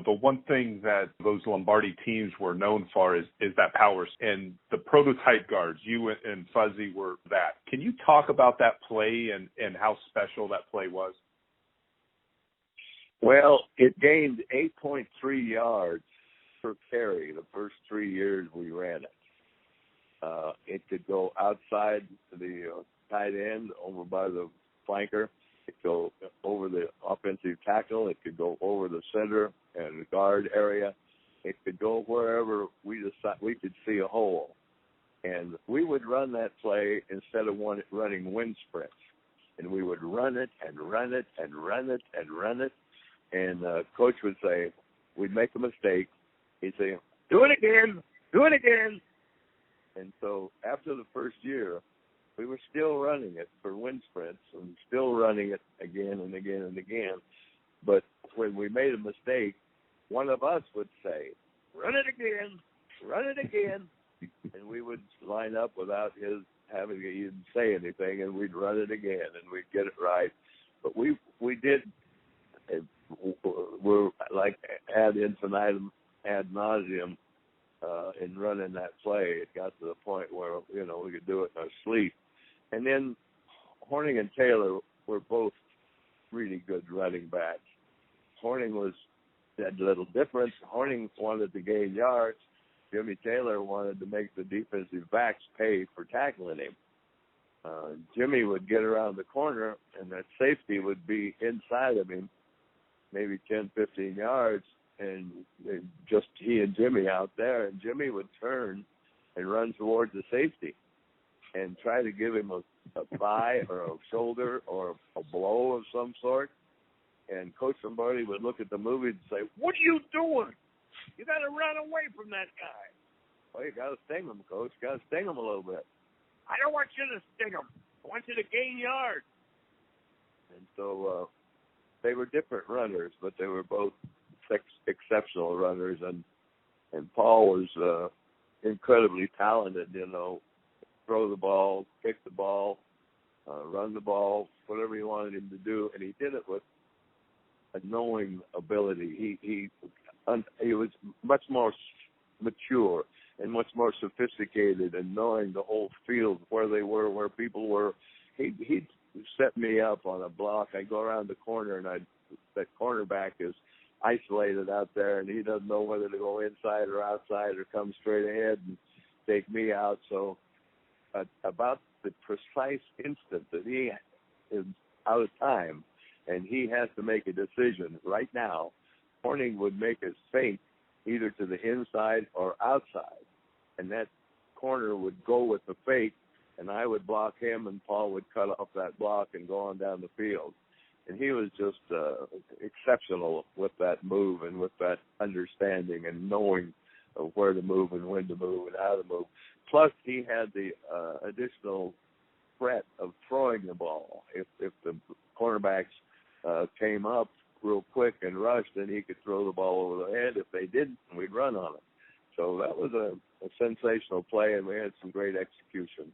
The one thing that those Lombardi teams were known for is that power. And the prototype guards, you and Fuzzy were that. Can you talk about that play and how special that play was? Well, it gained 8.3 yards per carry the first 3 years we ran it. It could go outside the tight end over by the flanker. It could go over the offensive tackle. It could go over the center and the guard area. It could go wherever we could see a hole. And we would run that play instead of running wind sprints. And we would run it and run it and run it and run it. And Coach would say, we'd make a mistake. He'd say, do it again, do it again. And so after the first year, we were still running it for wind sprints and still running it again and again and again. But when we made a mistake, one of us would say, run it again, run it again. And we would line up without his having to even say anything, and we'd run it again, and we'd get it right. But we did, we're like ad infinitum, ad nauseum, in running that play. It got to the point where, we could do it in our sleep. And then Horning and Taylor were both really good running backs. Horning had a little difference. Horning wanted to gain yards. Jimmy Taylor wanted to make the defensive backs pay for tackling him. Jimmy would get around the corner, and that safety would be inside of him, maybe 10, 15 yards, and just he and Jimmy out there, and Jimmy would turn and run towards the safety and try to give him a thigh or a shoulder or a blow of some sort. And Coach Lombardi would look at the movie and say, what are you doing? You got to run away from that guy. Well, you got to sting him, Coach. You got to sting him a little bit. I don't want you to sting him. I want you to gain yards. And so they were different runners, but they were both exceptional runners. And Paul was incredibly talented, throw the ball, kick the ball, run the ball, whatever you wanted him to do. And he did it with a knowing ability. He was much more mature and much more sophisticated in knowing the whole field, where they were, where people were. He'd set me up on a block. I'd go around the corner, and that cornerback is isolated out there, and he doesn't know whether to go inside or outside or come straight ahead and take me out. So about the precise instant that he is out of time and he has to make a decision right now, Horning would make his feint either to the inside or outside, and that corner would go with the fake, and I would block him, and Paul would cut off that block and go on down the field. And he was just exceptional with that move and with that understanding and knowing of where to move and when to move and how to move. Plus, he had the additional threat of throwing the ball. If the cornerbacks came up real quick and rushed, then he could throw the ball over the head. If they didn't, we'd run on it. So that was a sensational play, and we had some great execution.